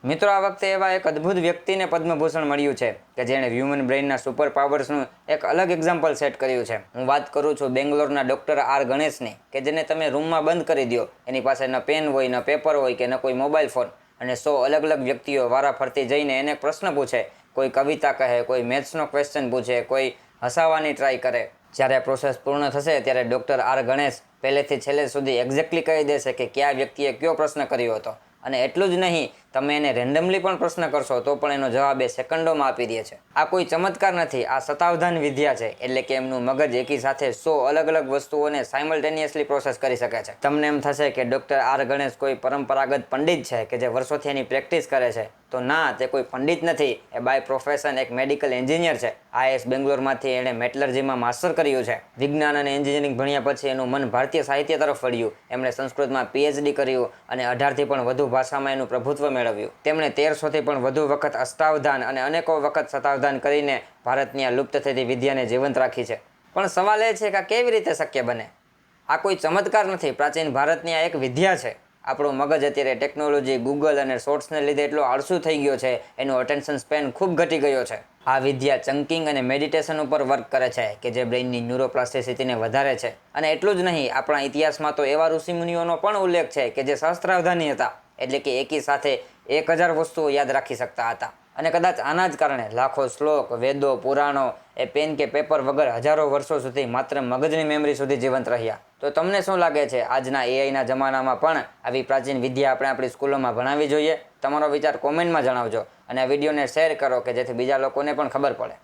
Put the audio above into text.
મિત્રો, આ વખતે એવા એક અદ્ભુત વ્યક્તિને પદ્મભૂષણ મળ્યું છે કે જેણે હ્યુમન બ્રેઇનના સુપર પાવર્સનું એક અલગ એક્ઝામ્પલ સેટ કર્યું છે. હું વાત કરું છું બેંગ્લોરના ડૉક્ટર આર ગણેશની, કે જેને તમે રૂમમાં બંધ કરી દો, એની પાસે ન પેન હોય, ન પેપર હોય કે ન કોઈ મોબાઈલ ફોન, અને 100 અલગ અલગ વ્યક્તિઓ વારાફરતી જઈને એને પ્રશ્ન પૂછે. કોઈ કવિતા કહે, કોઈ મેથ્સનો ક્વેશ્ચન પૂછે, કોઈ હસાવવાની ટ્રાય કરે. જ્યારે પ્રોસેસ પૂર્ણ થશે ત્યારે ડૉક્ટર આર ગણેશ પહેલેથી છેલ્લે સુધી એક્ઝેક્ટલી કહી દેશે કે કયા વ્યક્તિએ કયો પ્રશ્ન કર્યો હતો. અને એટલું જ નહીં, તમે એને રેન્ડમલી પણ પ્રશ્ન કરશો તો પણ એનો જવાબ એ સેકન્ડોમાં આપી દે છે. આ કોઈ ચમત્કાર નથી, આ શતાવધાન વિદ્યા છે. એટલે કે એમનું મગજ એકી સાથે 100 અલગ અલગ વસ્તુઓને સાયમલ્ટેનિયસલી પ્રોસેસ કરી શકે છે. તમને એમ થશે કે ડૉક્ટર આર ગણેશ કોઈ પરંપરાગત પંડિત છે કે જે વર્ષોથી એની પ્રેક્ટિસ કરે છે. તો ના, તે કોઈ પંડિત નથી. એ બાય પ્રોફેશન એક મેડિકલ એન્જિનિયર છે. આઈએસ બેંગ્લોરમાંથી એણે મેટલર્જીમાં માસ્ટર કર્યું છે. વિજ્ઞાન અને એન્જિનિયરિંગ ભણ્યા પછી એનું મન ભારતીય સાહિત્ય તરફ વળ્યું. એમણે સંસ્કૃતમાં પીએચડી કર્યું અને 18થી પણ વધુ ભાષામાં એનું પ્રભુત્વ મેળવ્યું. તેમણે 1300થી પણ વધુ વખત અષ્ટાવધાન અને અનેકો વખત શતાવધાન કરીને ભારતની આ લુપ્ત થતી વિદ્યાને જીવંત રાખી છે. પણ સવાલ એ છે કે આ કેવી રીતે શક્ય બને? આ કોઈ ચમત્કાર નથી, પ્રાચીન ભારતની આ એક વિદ્યા છે. આપણું મગજ અત્યારે ટેકનોલોજી, ગૂગલ અને શોર્ટ્સને લીધે એટલો આળસુ થઈ ગયો છે, એનો અટેન્શન સ્પેન ખૂબ ઘટી ગયો છે. આ વિદ્યા ચંકિંગ અને મેડિટેશન ઉપર વર્ક કરે છે કે જે બ્રેઇનની ન્યુરોપ્લાસ્ટિસિટીને વધારે છે. અને એટલું જ નહીં, આપણા ઇતિહાસમાં તો એવા ઋષિમુનિઓનો પણ ઉલ્લેખ છે કે જે સહસ્ત્રાવધાની હતા. એટલે કે એકી સાથે 1000 વસ્તુઓ યાદ રાખી શકતા હતા. અને કદાચ આના જ કારણે લાખો શ્લોક, વેદો, પુરાણો એ પેન કે પેપર વગર હજારો વર્ષો સુધી માત્ર મગજની મેમરી સુધી જીવંત રહ્યા. તો તમને શું લાગે છે, આજના એઆઈના જમાનામાં પણ આવી પ્રાચીન વિદ્યા આપણે આપણી સ્કૂલોમાં ભણાવવી જોઈએ? તમારો વિચાર કોમેન્ટમાં જણાવજો અને આ વિડીયોને શેર કરો કે જેથી બીજા લોકોને પણ ખબર પડે.